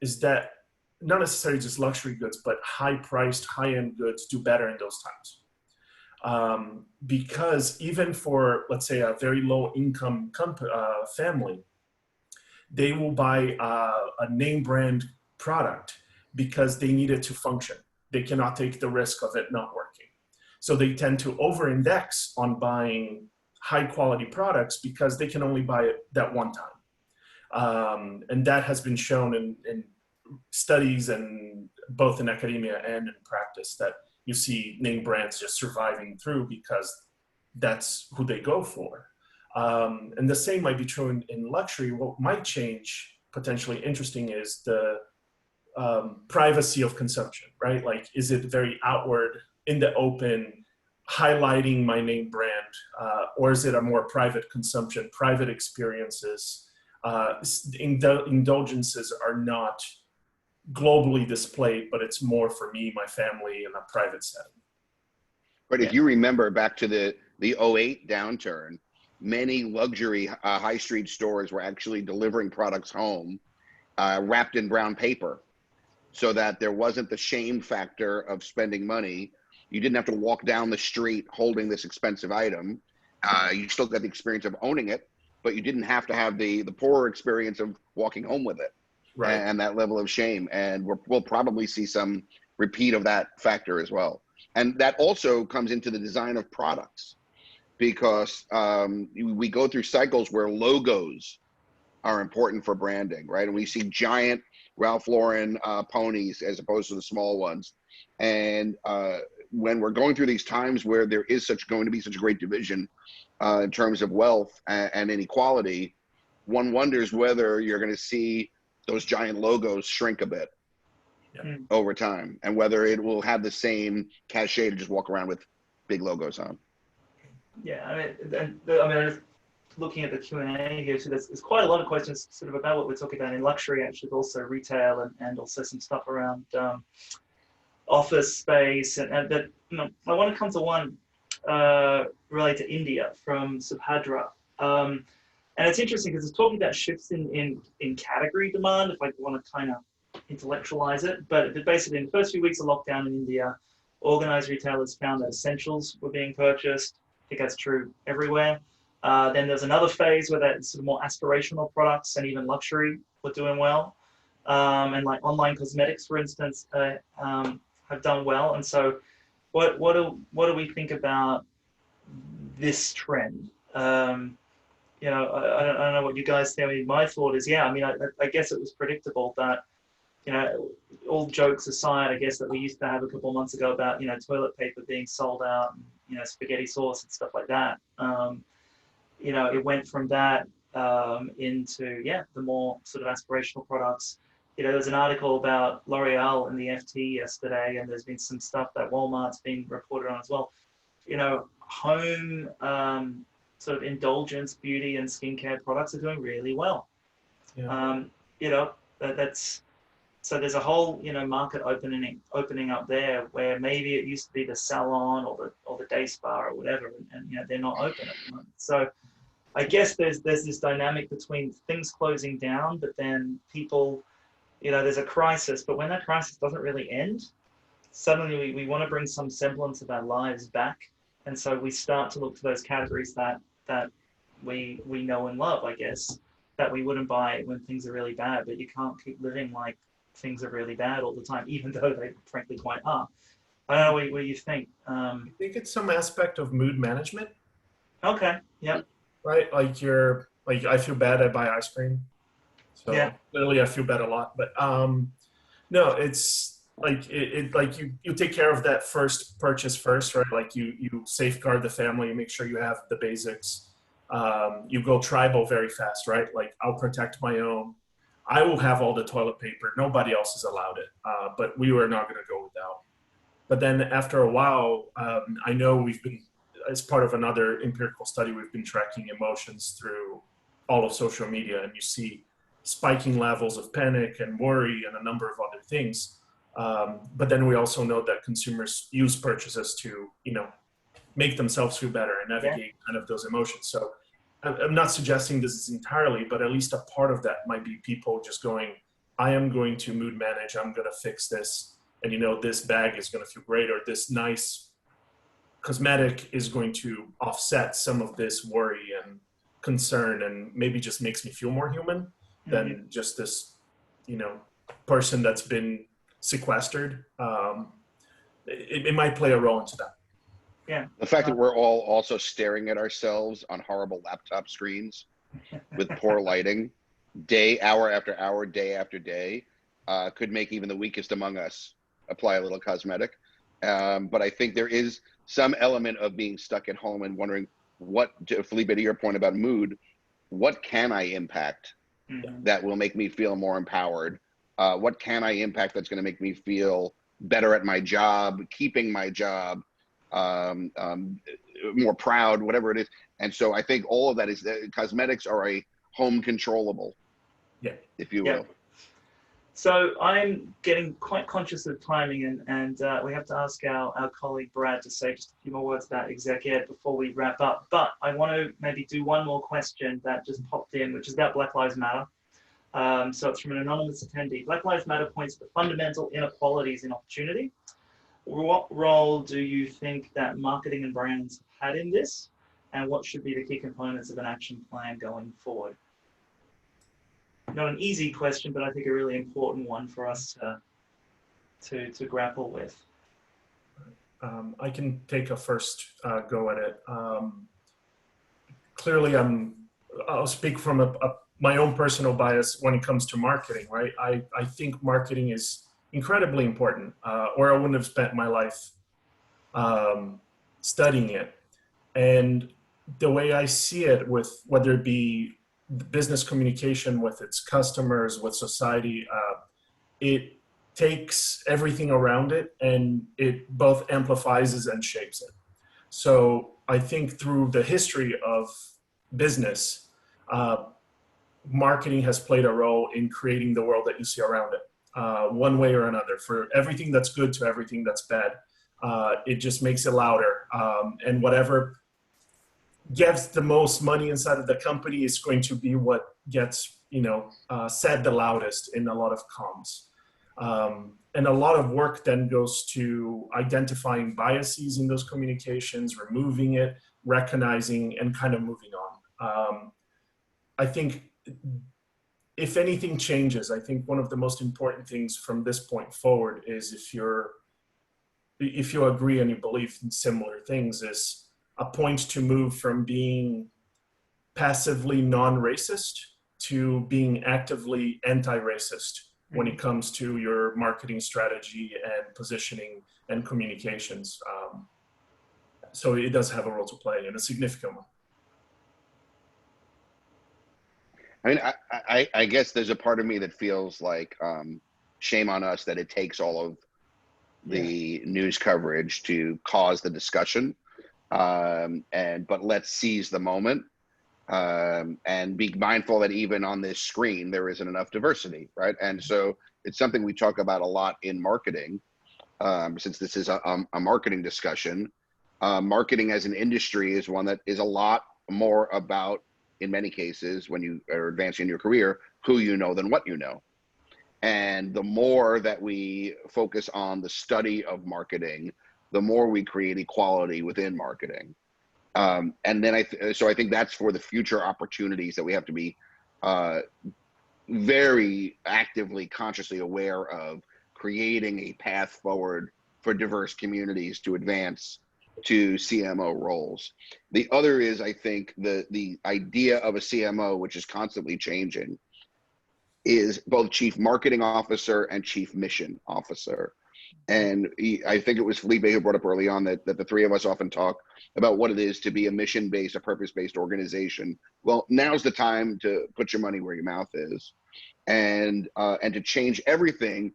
is that not necessarily just luxury goods, but high-priced, high-end goods do better in those times. Because even for, let's say, a very low-income family, they will buy a name brand product because they need it to function. They cannot take the risk of it not working. So they tend to over-index on buying high-quality products because they can only buy it that one time. And that has been shown in studies, and both in academia and in practice, that you see name brands just surviving through because that's who they go for. And the same might be true in luxury. What might change, potentially interesting, is the privacy of consumption, right? Like, is it very outward, in the open, highlighting my name brand, or is it a more private consumption, private experiences? Indulgences are not globally displayed, but it's more for me, my family, in a private setting.
But if you remember back to the 2008 downturn, many luxury high street stores were actually delivering products home wrapped in brown paper, so that there wasn't the shame factor of spending money. You didn't have to walk down the street holding this expensive item. You still got the experience of owning it, but you didn't have to have the poorer experience of walking home with it.
Right.
and that level of shame. And we'll probably see some repeat of that factor as well. And that also comes into the design of products, because we go through cycles where logos are important for branding, right? And we see giant Ralph Lauren ponies as opposed to the small ones. And when we're going through these times where there is going to be such a great division in terms of wealth and inequality, one wonders whether you're going to see those giant logos shrink a bit over time, and whether it will have the same cachet to just walk around with big logos on.
Yeah, I mean, looking at the Q&A here, so there's quite a lot of questions sort of about what we're talking about in luxury, actually, but also retail, and also some stuff around office space. And that, I want to come to one related to India from Subhadra. And it's interesting because it's talking about shifts in category demand, if I want to kind of intellectualize it. But basically, in the first few weeks of lockdown in India, organized retailers found that essentials were being purchased. I think that's true everywhere. Then there's another phase where that sort of more aspirational products and even luxury were doing well. And like online cosmetics, for instance, have done well. And so what do we think about this trend? I don't know what you guys think. I mean, my thought is, yeah, I mean, I guess it was predictable that, all jokes aside, I guess that we used to have a couple of months ago about, toilet paper being sold out, and, spaghetti sauce and stuff like that. It went from that into, the more sort of aspirational products. There was an article about L'Oreal in the FT yesterday, and there's been some stuff that Walmart's been reported on as well. Home sort of indulgence, beauty, and skincare products are doing really well. So there's a whole market opening up there, where maybe it used to be the salon or the day spa or whatever, and they're not open at the moment. So I guess there's this dynamic between things closing down, but then people, there's a crisis, but when that crisis doesn't really end, suddenly we want to bring some semblance of our lives back. And so we start to look for those categories that we know and love, I guess, that we wouldn't buy when things are really bad. But you can't keep living like things are really bad all the time, even though they frankly quite are. I don't know what you think.
I think it's some aspect of mood management.
Okay. Yeah.
Right. Like I feel bad. I buy ice cream. So clearly I feel bad a lot. But no, it's like you take care of that first purchase first, right? Like you safeguard the family, you make sure you have the basics. You go tribal very fast, right? Like I'll protect my own. I will have all the toilet paper. Nobody else is allowed it. But we were not going to go without. But then after a while, I know we've been, as part of another empirical study, we've been tracking emotions through all of social media, and you see spiking levels of panic and worry and a number of other things. But then we also know that consumers use purchases to, make themselves feel better and navigate kind of those emotions. So I'm not suggesting this is entirely, but at least a part of that might be people just going, I am going to mood manage, I'm going to fix this. And, this bag is going to feel great, or this nice cosmetic is going to offset some of this worry and concern, and maybe just makes me feel more human than just this, person that's been sequestered. It might play a role into that.
Yeah.
The fact that we're all also staring at ourselves on horrible laptop screens with poor lighting, hour after hour, day after day, could make even the weakest among us apply a little cosmetic. But I think there is some element of being stuck at home and wondering Felipe, to your point about mood, what can I impact that will make me feel more empowered? What can I impact that's going to make me feel better at my job, keeping my job, more proud, whatever it is. And so I think all of that is cosmetics are a home controllable, if you will.
So I'm getting quite conscious of timing, and we have to ask our colleague Brad to say just a few more words about exec ed before we wrap up. But I want to maybe do one more question that just popped in, which is about Black Lives Matter. So it's from an anonymous attendee. Black Lives Matter points to fundamental inequalities in opportunity. What role do you think that marketing and brands had in this? And what should be the key components of an action plan going forward? not an easy question, but I think a really important one for us to grapple with.
I can take a first go at it. Clearly, I'll speak from my own personal bias when it comes to marketing, right? I think marketing is incredibly important, or I wouldn't have spent my life studying it. And the way I see it, with whether it be business communication with its customers, with society, it takes everything around it and it both amplifies and shapes it. So I think through the history of business, marketing has played a role in creating the world that you see around it, one way or another. For everything that's good to everything that's bad, it just makes it louder. And whatever gets the most money inside of the company is going to be what gets, said the loudest in a lot of comms. And a lot of work then goes to identifying biases in those communications, removing it, recognizing, and kind of moving on. I think if anything changes, I think one of the most important things from this point forward is if you agree and you believe in similar things, is a point to move from being passively non-racist to being actively anti-racist when it comes to your marketing strategy and positioning and communications. So it does have a role to play, and a significant one.
I mean, I guess there's a part of me that feels like shame on us that it takes all of the news coverage to cause the discussion. But let's seize the moment and be mindful that even on this screen, there isn't enough diversity, right? And so it's something we talk about a lot in marketing, since this is a marketing discussion. Marketing as an industry is one that is a lot more about, in many cases, when you are advancing in your career, who you know than what you know. And the more that we focus on the study of marketing, the more we create equality within marketing. And then so I think that's for the future opportunities that we have to be very actively, consciously aware of, creating a path forward for diverse communities to advance to CMO roles. The other is, I think, the idea of a CMO, which is constantly changing, is both chief marketing officer and chief mission officer. And I think it was Felipe who brought up early on that the three of us often talk about what it is to be a mission-based, a purpose-based organization. Well, now's the time to put your money where your mouth is, and to change everything,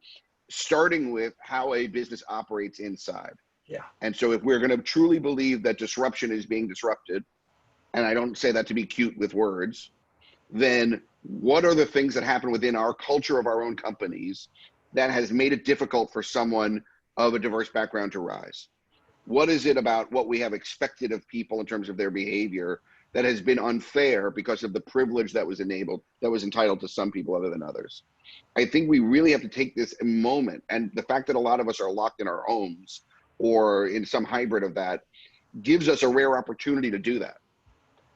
starting with how a business operates inside.
Yeah.
And so if we're going to truly believe that disruption is being disrupted, and I don't say that to be cute with words, then what are the things that happen within our culture of our own companies that has made it difficult for someone of a diverse background to rise? What is it about what we have expected of people in terms of their behavior that has been unfair because of the privilege that was entitled to some people other than others? I think we really have to take this moment, and the fact that a lot of us are locked in our homes or in some hybrid of that gives us a rare opportunity to do that,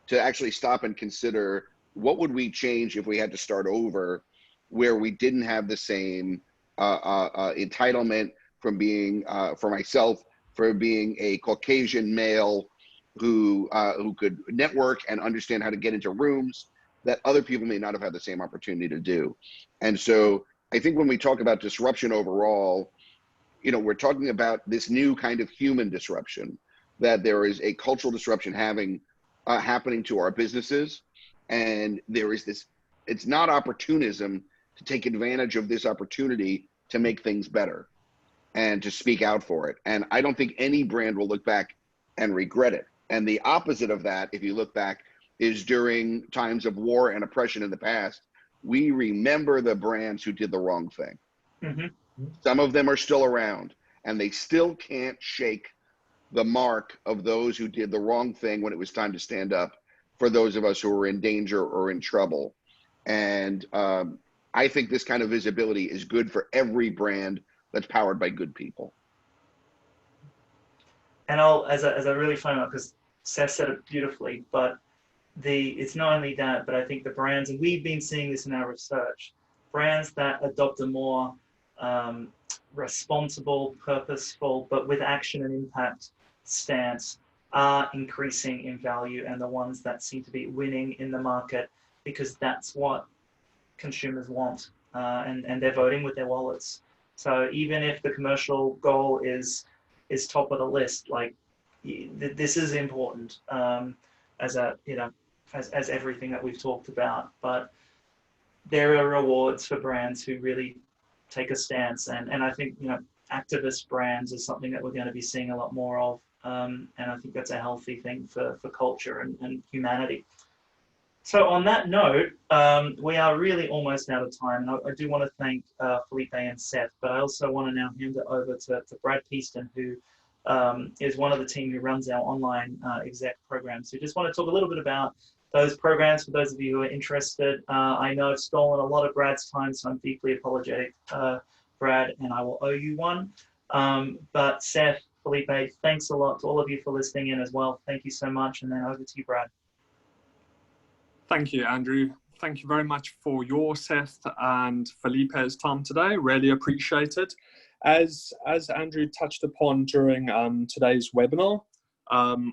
to actually stop and consider, what would we change if we had to start over, where we didn't have the same entitlement from being, for myself, for being a Caucasian male who could network and understand how to get into rooms that other people may not have had the same opportunity to do. And so I think when we talk about disruption overall, we're talking about this new kind of human disruption, that there is a cultural disruption happening to our businesses. And there is this, it's not opportunism to take advantage of this opportunity to make things better and to speak out for it. And I don't think any brand will look back and regret it. And the opposite of that, if you look back, is during times of war and oppression in the past, we remember the brands who did the wrong thing.
Mm-hmm.
Some of them are still around, and they still can't shake the mark of those who did the wrong thing when it was time to stand up for those of us who are in danger or in trouble. And I think this kind of visibility is good for every brand that's powered by good people.
And as I really find out, because Seth said it beautifully, but it's not only that, but I think the brands, and we've been seeing this in our research, brands that adopt a more responsible, purposeful, but with action and impact stance are increasing in value, and the ones that seem to be winning in the market because that's what consumers want, and they're voting with their wallets. So even if the commercial goal is top of the list, like this is important, as a as everything that we've talked about. But there are rewards for brands who really take a stance, and I think activist brands is something that we're going to be seeing a lot more of, and I think that's a healthy thing for culture and humanity. So on that note, we are really almost out of time, and I do want to thank Felipe and Seth, but I also want to now hand it over to Brad Peaston, who is one of the team who runs our online exec program. So just want to talk a little bit about those programs for those of you who are interested. I know I've stolen a lot of Brad's time, so I'm deeply apologetic, Brad, and I will owe you one. But Seth, Felipe, thanks a lot to all of you for listening in as well. Thank you so much, and then over to you, Brad.
Thank you, Andrew. Thank you very much for your, Seth, and Felipe's time today. Really appreciate it. As Andrew touched upon during today's webinar,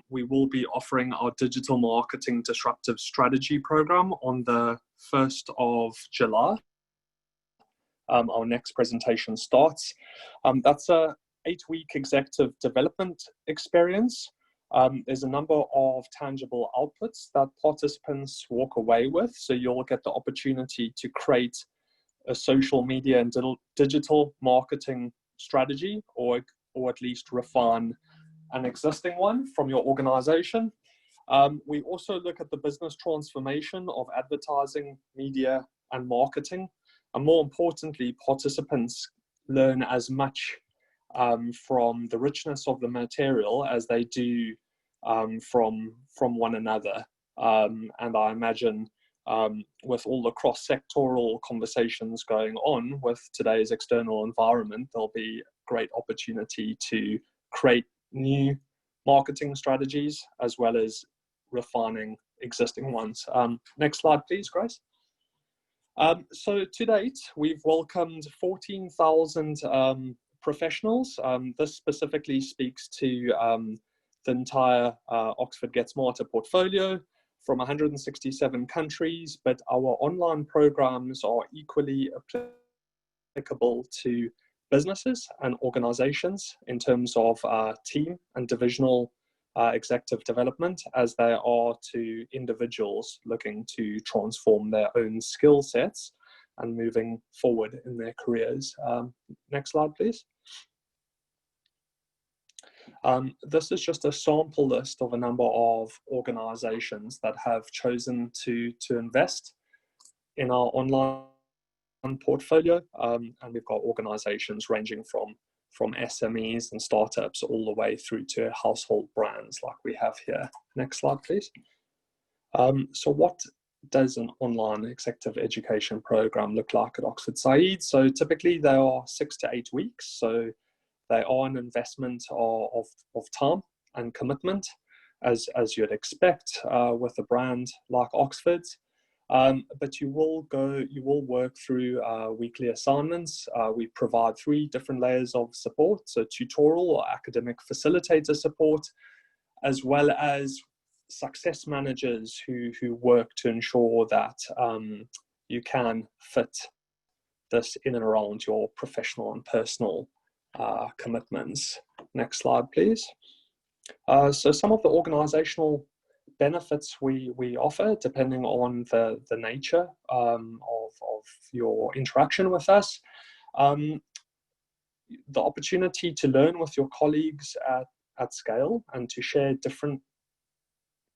we will be offering our Digital Marketing Disruptive Strategy program on the 1st of July. Our next presentation starts. That's a 8-week executive development experience. There's a number of tangible outputs that participants walk away with. So you'll get the opportunity to create a social media and digital marketing strategy, or at least refine an existing one from your organization. We also look at the business transformation of advertising, media, and marketing. And more importantly, participants learn as much from the richness of the material as they do from one another. And I imagine with all the cross-sectoral conversations going on with today's external environment, there'll be great opportunity to create new marketing strategies as well as refining existing ones. Next slide, please, Grace. So to date, we've welcomed 14,000 professionals. This specifically speaks to the entire Oxford Get Smarter portfolio from 167 countries, but our online programs are equally applicable to businesses and organizations in terms of team and divisional executive development, as they are to individuals looking to transform their own skill sets and moving forward in their careers. Next slide, please. This is just a sample list of a number of organizations that have chosen to invest in our online portfolio. And we've got organizations ranging from SMEs and startups all the way through to household brands like we have here. Next slide, please. So what does an online executive education program look like at Oxford Saïd? So typically they are 6 to 8 weeks. So they are an investment of time and commitment, as you'd expect with a brand like Oxford's. But you will work through weekly assignments. We provide 3 different layers of support, so tutorial or academic facilitator support, as well as success managers who work to ensure that you can fit this in and around your professional and personal commitments. Next slide, please. So some of the organizational benefits we offer, depending on the nature of your interaction with us. The opportunity to learn with your colleagues at scale and to share different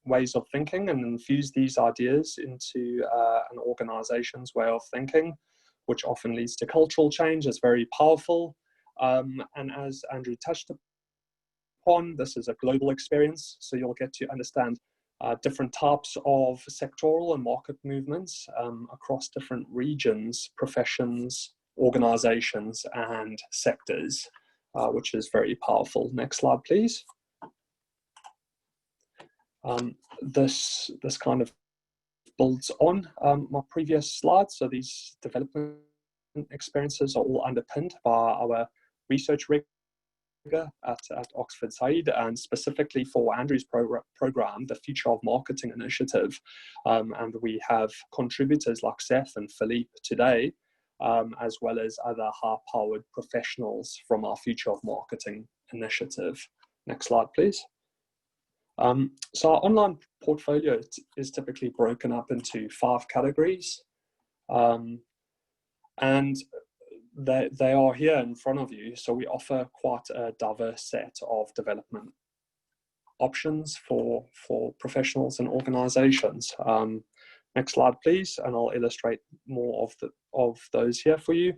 ways of thinking and infuse these ideas into an organization's way of thinking, which often leads to cultural change, is very powerful. And as Andrew touched upon, this is a global experience, so you'll get to understand different types of sectoral and market movements across different regions, professions, organizations, and sectors, which is very powerful. Next slide, please. This kind of builds on my previous slides. So these development experiences are all underpinned by our research rigor at Oxford Saïd, and specifically for Andrew's program, the Future of Marketing Initiative. And we have contributors like Seth and Felipe today, as well as other high-powered professionals from our Future of Marketing Initiative. Next slide, please. So our online portfolio is typically broken up into 5 categories. And they are here in front of you. So we offer quite a diverse set of development options for professionals and organizations. Next slide, please, and I'll illustrate more of those here for you.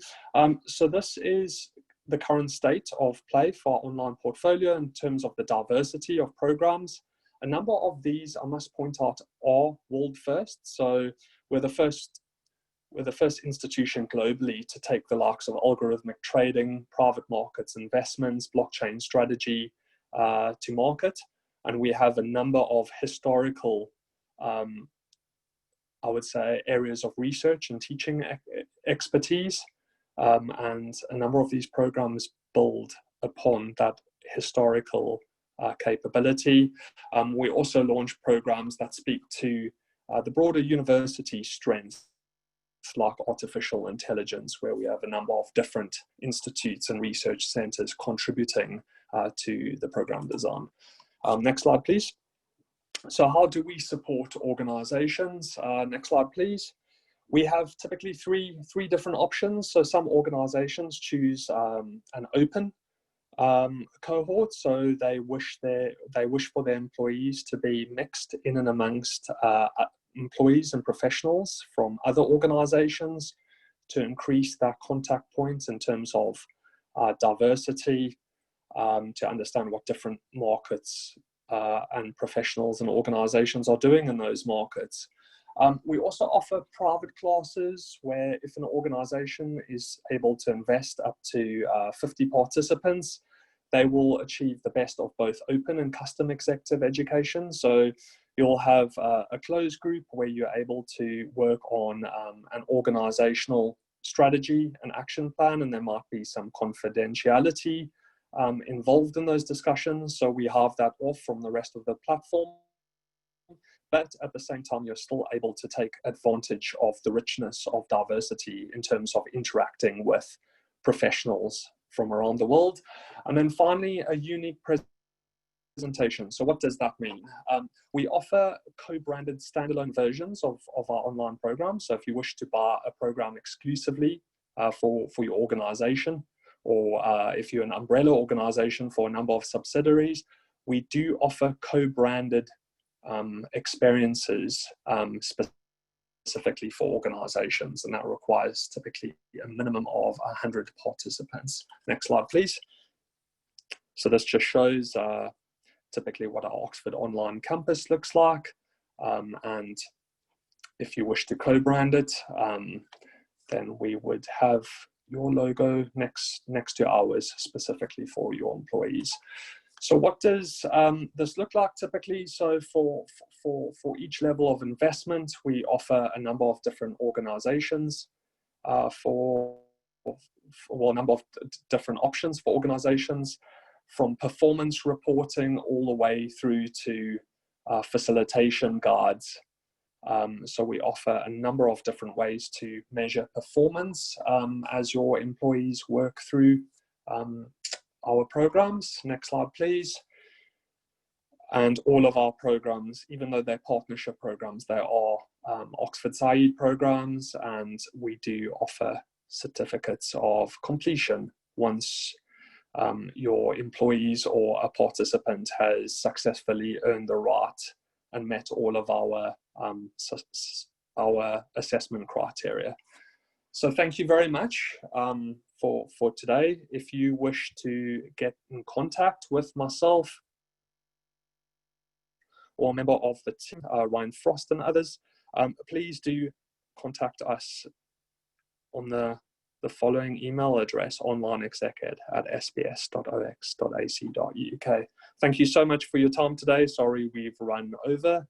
So this is the current state of play for our online portfolio in terms of the diversity of programs. A number of these, I must point out, are world first. So we're the first institution globally to take the likes of algorithmic trading, private markets, investments, blockchain strategy to market. And we have a number of historical, I would say, areas of research and teaching expertise. And a number of these programs build upon that historical capability. We also launch programs that speak to the broader university strengths, like artificial intelligence, where we have a number of different institutes and research centers contributing to the program design. Next slide, please. So how do we support organizations? Next slide, please. We have typically three different options. So some organizations choose an open cohort, so they wish for their employees to be mixed in and amongst employees and professionals from other organizations to increase that contact points in terms of diversity, to understand what different markets and professionals and organizations are doing in those markets. We also offer private classes where if an organization is able to invest up to 50 participants, they will achieve the best of both open and custom executive education. So you'll have a closed group where you're able to work on an organizational strategy and action plan, and there might be some confidentiality involved in those discussions. So we have that off from the rest of the platform. But at the same time, you're still able to take advantage of the richness of diversity in terms of interacting with professionals from around the world. And then finally, a unique presentation. So what does that mean? We offer co-branded standalone versions of our online programs. So if you wish to buy a program exclusively for your organization, or if you're an umbrella organization for a number of subsidiaries, we do offer co-branded experiences specifically for organizations, and that requires typically a minimum of 100 participants. Next slide, please. So this just shows typically what our Oxford online campus looks like, and if you wish to co-brand it, then we would have your logo next to ours specifically for your employees. So what does this look like typically? So for each level of investment, we offer a number of different organizations a number of different options for organizations, from performance reporting all the way through to facilitation guides. So we offer a number of different ways to measure performance as your employees work through our programs. Next slide, please. And all of our programs, even though they're partnership programs, they are Oxford Saïd programs, and we do offer certificates of completion once your employees or a participant has successfully earned the right and met all of our assessment criteria. So thank you very much for today. If you wish to get in contact with myself or a member of the team, Ryan Frost and others, please do contact us on the following email address, onlineexec@sbs.ox.ac.uk. Thank you so much for your time today. Sorry we've run over,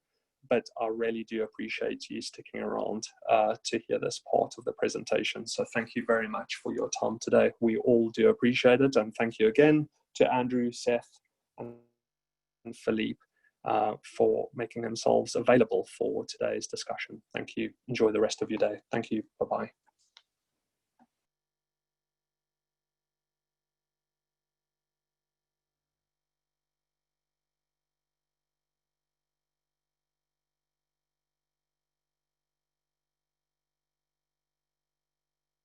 but I really do appreciate you sticking around to hear this part of the presentation. So thank you very much for your time today. We all do appreciate it. And thank you again to Andrew, Seth, and Philippe for making themselves available for today's discussion. Thank you. Enjoy the rest of your day. Thank you. Bye-bye.